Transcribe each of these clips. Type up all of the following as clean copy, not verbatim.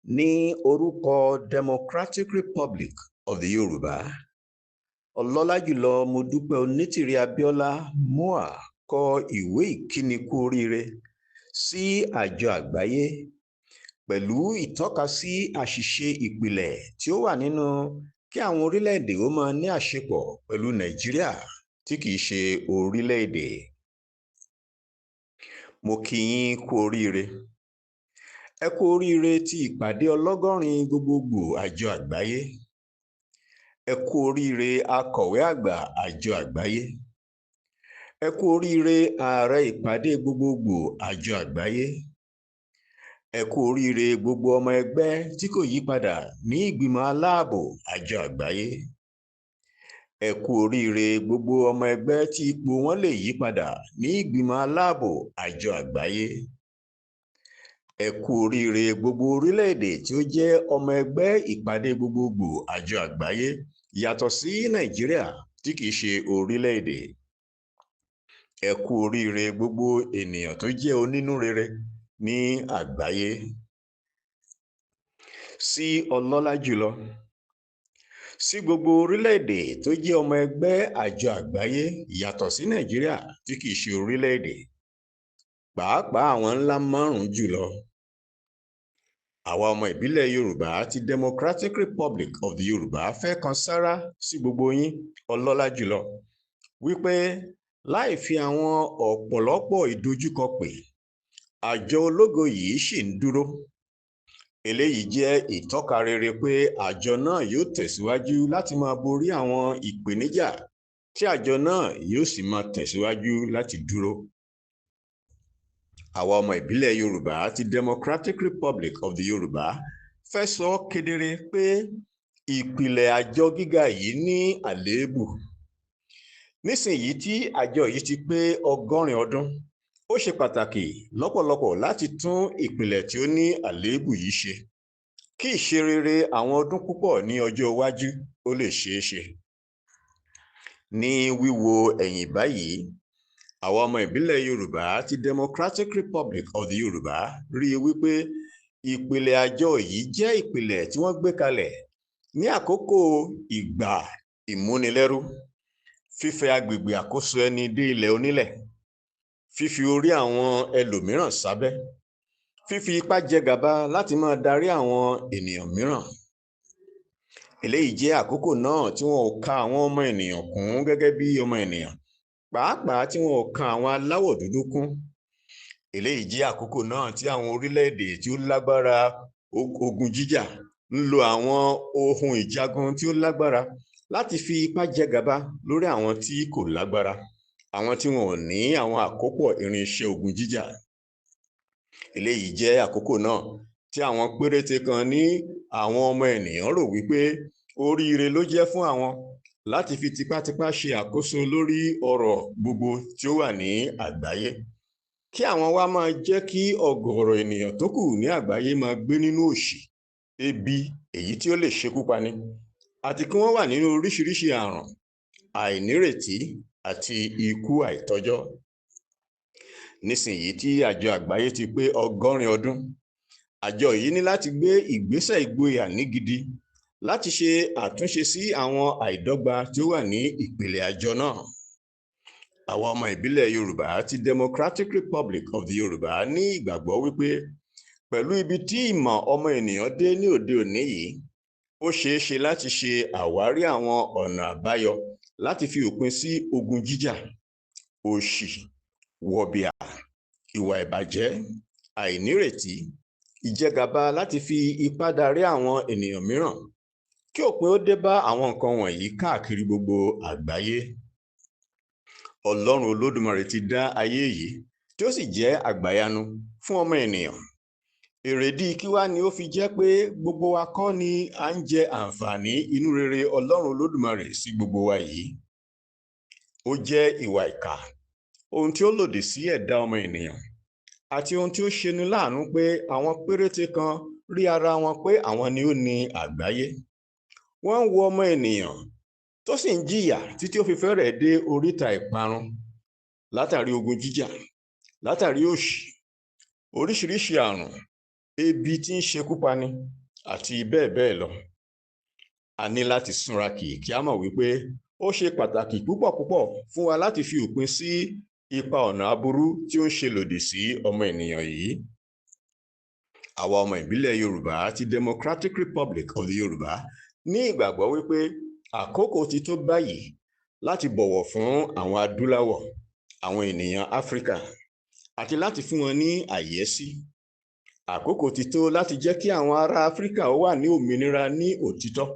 Ní orúkọ Democratic Republic of the Yoruba, ọlọ́lá jùlọ Modúpẹ́ Onítìrí Abíọ́lá MOA kọ ìwé ìkíni kú oríire sí àjọ àgbáyé pẹ̀lú ìtọ́ka sí àṣìṣe ìpìlẹ̀ tí ó wà nínú kí àwọn orílẹ̀-èdè ó máa ní àṣepọ̀ pẹ̀lú Nàìjíríà tí kìí ṣe orílẹ̀-èdè. Mo kí yín kú oríire. Ẹ kú oríire ti ìpàdé ọlọ́gọ́rin gbogbogbò àjọ àgbáyé. Ẹ kú oríire akọ̀wé àgbà àjọ àgbáyé. Ẹ kú oríire ààrẹ ìpàdé gbogbogbò àjọ àgbáyé. Ẹ kú oríire gbogbo ọmọ ẹgbẹ́ tí kò yípadà ní ìgbìmọ̀ aláàbò àjọ àgbáyé. Ẹ kú oríire gbogbo ọmọ ẹgbẹ́ tí ipò wọn lè yípadà ní ìgbìmọ̀ aláàbò àjọ àgbáyé. Ẹ kú oríire gbogbo orílẹ̀-èdè tí ó jẹ́ ọmọ ẹgbẹ́ ìpàdé gbogbogbò àjọ àgbáyé yàtọ̀ sí Nàìjíríà tí kìí ṣe orílẹ̀-èdè. Ẹ kú oríire gbogbo ènìyàn tó jẹ́ onínú rere ní àgbáyé. Sí ọlọ́lá jùlọ. Sí gbogbo orílẹ̀-èdè tó jẹ́ ọmọ ẹgbẹ́ àjọ àgbáyé yàtọ̀ sí Nàìjíríà tí kìí ṣe orílẹ̀-èdè, pàápàá àwọn ńlá márùn-ún jùlọ. Àwa ọmọ ìbílẹ̀ Yorùbá ti Democratic Republic of the Yoruba fẹ́ kan sára sí gbogbo yín ọlọ́lá jùlọ wípé láì fi àwọn ọ̀pọ̀lọpọ̀ ìdojúkọ pè, àjọ ológo yìí ṣì ń dúró. Eléyìí jẹ́ ìtọ́ka rere pé àjọ náà yóò tẹ̀síwájú láti máa borí àwọn ìpèníjà tí àjọ náà yóò sì máa tẹ̀síwájú láti dúró. Àwa ọmọ ìbílẹ̀ Yorùbá ti Democratic Republic of the Yoruba fẹ́ sọ kedere pé ìpìlẹ̀ àjọ gíga yìí ní àléébù. Nísìnyí tí àjọ yìí ti pé 100 ọdún, ó ṣe pàtàkì lọ́pọ̀lọpọ̀ láti tún ìpìlẹ̀ tí ó ní àléébù yìí ṣe, kí ìṣerere àwọn ọdún púpọ̀ ní ọjọ́ iwájú ó lè ṣeé ṣe. Ní wíwo ẹ̀yìn báyìí, àwa ọmọ ìbílẹ̀ Yorùbá ti Democratic Republic of the Yoruba rí wípé ìpìlẹ̀ àjọ yìí jẹ́ ìpìlẹ̀ tí wọ́n gbé kalẹ̀ ní àkókò ìgbà ìmúnilẹ́rú, fífẹ́ agbègbè àkóso ẹni dé ilẹ̀ onílẹ̀, fífi orí àwọn ẹlòmíràn sábẹ́, fífi ipá jẹ gàba láti máa darí àwọn ènìyàn mìíràn. Eléyìí jẹ́ àkókò náà tí wọn ò ka àwọn ọmọ ènìyàn kún gẹ́gẹ́ bí ọmọ ènìyàn, pàápàá tí wọn ò ka àwọn aláwọ̀ dúdú kún. Eléyìí jẹ́ àkókò náà tí àwọn orílẹ̀-èdè tí ó lágbára ogun jíjà ń lo àwọn ohun ìjagun tí ó lágbára láti fi ipá jẹ gàba lórí àwọn tí kò lágbára, àwọn tí wọn ò ní àwọn àkópọ̀ irinṣẹ́ ogun jíjà. Eléyìí jẹ́ àkókò náà tí àwọn péréte kan ní àwọn ọmọ ènìyàn rò wípé oríire ló jẹ́ fún àwọn láti fi tipátipá ṣe àkóso lórí ọrọ̀ gbogbo tí ó wà ní àgbáyé, kí àwọn wá máa jẹ́ kí ọ̀gọ̀ọ̀rọ̀ ènìyàn tó kù ní àgbáyé máa gbé nínú òṣì, ebi èyí tí ó lè ṣekú pani, àti kí wọ́n wà nínú oríṣiríṣi àrùn, àìnírètí àti ikú àìtọ́jọ́. Nísìnyí tí àjọ àgbáyé ti pé 100 ọdún, àjọ yìí ní láti gbé ìgbésẹ̀ ìgboyà ní gidi láti ṣe àtúnṣe sí àwọn àìdọ́gba tí ó wà ní ìpìlẹ̀ àjọ náà. Àwa ọmọ ìbílẹ̀ Yorùbá ti Democratic Republic of the Yoruba ní ìgbàgbọ́ wípé pẹ̀lú ibi tí ìmọ̀ ọmọ ènìyàn dé ní òde òní yìí, ó ṣeé ṣe láti ṣe àwárí àwọn ọ̀nà àbáyọ láti fi òpin sí ogun jíjà, òṣì, wọ̀bìà, ìwà ìbàjẹ́, àìnírètí, ìjẹgàba láti fi ipá darí àwọn ènìyàn mìíràn, kí òpin ó dé bá àwọn nǹkan wọ̀nyí káàkiri gbogbo àgbáyé. Ọlọ́run Olódùmarè ti dá ayé yìí tí ó sì jẹ́ àgbàyanu fún ọmọ ènìyàn. Èrèdí kí wá ni ó fi jẹ́ pé gbogbo wa kọ́ ni à ń jẹ àǹfààní inú rere Ọlọ́run Olódùmarè sí gbogbo wa yìí. Ó jẹ́ ìwà ìkà, ohun tí ó lòdì sí ẹ̀dá ọmọ ènìyàn, àti ohun tí ó ṣeni láàánú pé àwọn péréte kan rí ara wọn pé àwọn ni ó ní àgbáyé. Wọ́n ń wo ọmọ ènìyàn tó sì ń jìyà títí ó fi fẹ́rẹ̀ dé oríta ìparun látàrí ogun jíjà, látàrí òṣì, oríṣiríṣi àrùn, ebi tí ń ṣekú pani àti bẹ́ẹ̀ bẹ́ẹ̀ lọ. A ní láti súnra kì kí a mọ̀ wípé ó ṣe pàtàkì púpọ̀ púpọ̀ fún wa láti fi òpin sí ipa ọ̀nà aburú tí ó ń ṣe lòdì sí ọmọ ènìyàn yìí. Àwa ọmọ ìbílẹ̀ Yorùbá ti Democratic Republic of the Yorùbá ní ìgbàgbọ́ wípé àkókò ti tó báyìí láti bọ̀wọ̀ fún àwọn adúláwọ̀, àwọn ènìyàn Áfíríkà, àti láti fún wọn ní àyẹ́sí. Àkókò ti tó láti jẹ́ kí àwọn ará Áfíríkà wà ní òmìnira ní òtítọ́,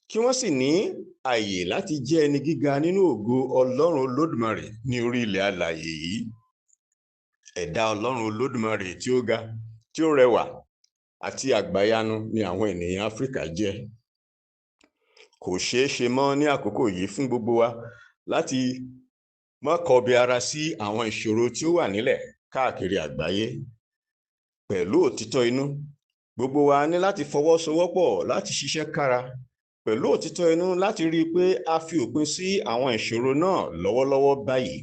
kí wọ́n sì ní àyè láti jẹ́ ẹni gíga nínú ògo Ọlọ́run Olódùmarè ní orí ilẹ̀ alààyè yìí. Ẹ̀dá Ọlọ́run Olódùmarè tí ó ga, tí ó rẹwà àti àgbàyanu ni àwọn ènìyàn Áfíríkà jẹ́. Kò ṣeé ṣe mọ́ ní àkókò yìí fún gbogbo wa láti má kọbi ara sí àwọn ìṣòro tí ó wà nílẹ̀ káàkiri àgbáyé. Pẹ̀lú òtítọ́ inú, gbogbo wa ní láti fọwọ́sowọ́pọ̀ láti ṣiṣẹ́ kára pẹ̀lú òtítọ́ inú láti rí i pé a fi òpin sí àwọn ìṣòro náà lọ́wọ́lọ́wọ́ báyìí.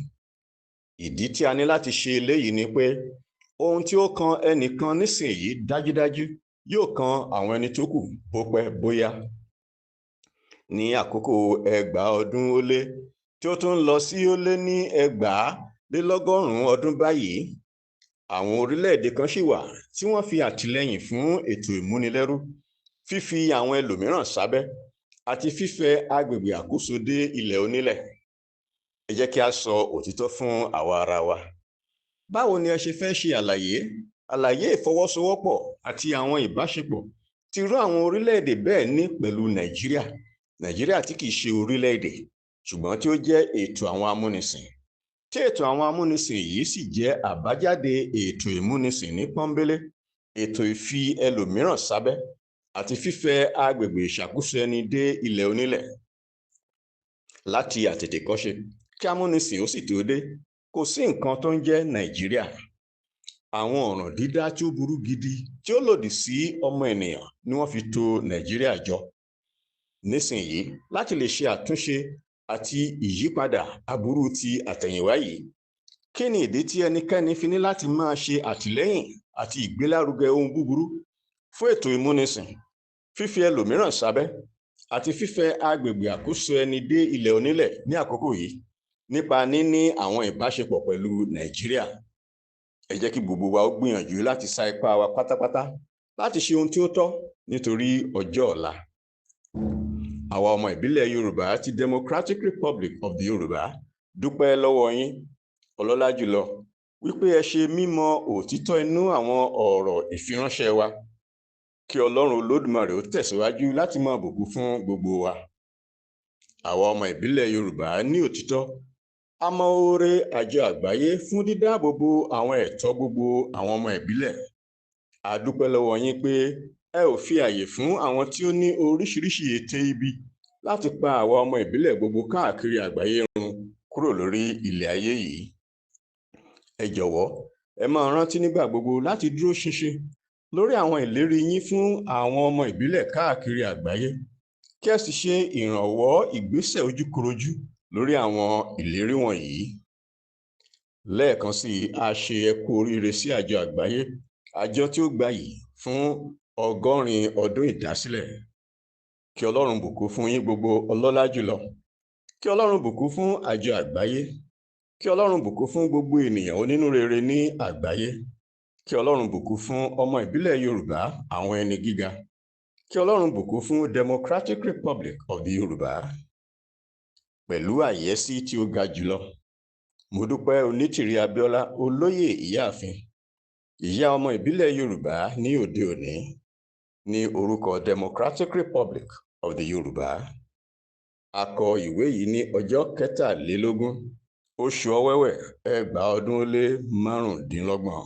Ìdí tí a ní láti ṣe eléyìí ni pé ohun tí ó kan ẹnìkan nísìnyí dájúdájú yóò kan àwọn ẹni tó kù bó pẹ́ bóyá. Ní àkókò ẹgbàá ọdún ó lé tí ó tún lọ sí ó lé ní 2,100 ọdún báyìí, àwọn orílẹ̀-èdè kan ṣì wà tí wọ́n fi àtìlẹ́yìn fún ètò ìmúnilẹ́rú, fífi àwọn ẹlòmíràn sábẹ́ àti fífẹ̀ agbègbè àkóso dé ilẹ̀ onílẹ̀. Ẹ jẹ́ kí a sọ òtítọ́ fún àwa ara wa. Báwo ni ẹ ṣe fẹ́ ṣe àlàyé ìfọwọ́sowọ́pọ̀ àti àwọn ìbáṣepọ̀ tí irú àwọn orílẹ̀-èdè bẹ́ẹ̀ ní pẹ̀lú Nàìjíríà tí kìí ṣe orílẹ̀-èdè ṣùgbọ́n tí ó jẹ́ ètò àwọn amúnisìn, tí ètò àwọn amúnisìn yìí sì jẹ́ àbájáde ètò ìmúnisìn ní pọ́nbélé, ètò ìfi ẹlòmíràn sábẹ́ àti fífẹ̀ agbègbè ìṣàkóso ẹni dé ilẹ̀ onílẹ̀. Láti àtètèkọ́ṣe kí amúnisìn ó sì tó dé, kò sí nǹkan tó ń jẹ́ Nàìjíríà. Àwọn ọ̀ràn dídá tí ó burú gidi tí ó lòdì sí ọmọ ènìyàn ni wọ́n fi tò Nàìjíríà jọ. Nísìnyí, láti lè ṣe àtúnṣe àti ìyípadà aburú ti àtẹ̀yìnwá yìí, kí ni ìdí tí ẹnikẹ́ni fi ní láti máa ṣe àtìlẹ́yìn àti ìgbélárugẹ ohun búburú fún ètò ìmúnisìn, fífi ẹlòmíràn sábẹ́ àti fífẹ̀ agbègbè àkóso ẹni dé ilẹ̀ onílẹ̀ ní àkókò yìí nípa níní àwọn ìbáṣepọ̀ pẹ̀lú Nàìjíríà? Ẹ jẹ́ kí gbogbo wa ó gbìyànjú láti sa ipá wa pátápátá láti ṣe ohun tí ó tọ́ nítorí ọjọ́ ọ̀la. Àwa ọmọ ìbílẹ̀ Yorùbá ti Democratic Republic of the Yorùbá dúpẹ́ lọ́wọ́ yín, ọlọ́lá jùlọ, wípé ẹ ṣe mímọ̀ òtítọ́ inú àwọn ọ̀rọ̀ ìfiránṣẹ́ wa. Kí Ọlọ́run Olódùmarè ó tẹ̀síwájú láti máa bùkún fún gbogbo wa. Àwa ọmọ ìbílẹ̀ Yorùbá ní òtítọ́ a mọ oore àjọ àgbáyé fún dídáàbòbò àwọn ẹ̀tọ́ gbogbo àwọn ọmọ ìbílẹ̀. A dúpẹ́ lọ́wọ́ yín pé ẹ ò fi àyè fún àwọn tí ó ní oríṣiríṣi ète ibi láti pa àwa ọmọ ìbílẹ̀ gbogbo káàkiri àgbáyé run kúrò lórí ilẹ̀ ayé yìí. Ẹ jọ̀wọ́, ẹ máa rántí nígbà gbogbo láti dúró ṣinṣin lórí àwọn ìlérí yín fún àwọn ọmọ ìbílẹ̀ káàkiri àgbáyé, kí ẹ sì ṣe ìrànwọ́ ìgbésẹ̀ ojúkorojú lórí àwọn ìlérí wọ̀nyí. Lẹ́ẹ̀kan sí i, a ṣe ẹ kú oríire sí àjọ àgbáyé, àjọ tí ó gbayì fún 100 ọdún ìdásílẹ̀. Kí Ọlọ́run bùkún fún yín gbogbo ọlọ́lá jùlọ. Kí Ọlọ́run bùkún fún àjọ àgbáyé. Kí Ọlọ́run bùkún fún gbogbo ènìyàn onínúrere ní àgbáyé. Kí Ọlọ́run bùkún fún ọmọ ìbílẹ̀ Yorùbá, àwọn ẹni gíga. Kí Ọlọ́run bùkún fún Democratic Republic of the Yorùbá. Pẹ̀lú àyẹ́sí tí ó ga jùlọ, mo dúpẹ́ Onítìrí Abíọ́lá, olóyè ìyáàfin, ìyá ọmọ ìbílẹ̀ Yorùbá ní òde òní, ní orúkọ Democratic Republic of the Yorùbá. A kọ ìwé yìí ní ọjọ́ 23 oṣù Ọ̀wẹ̀wẹ̀ 2025.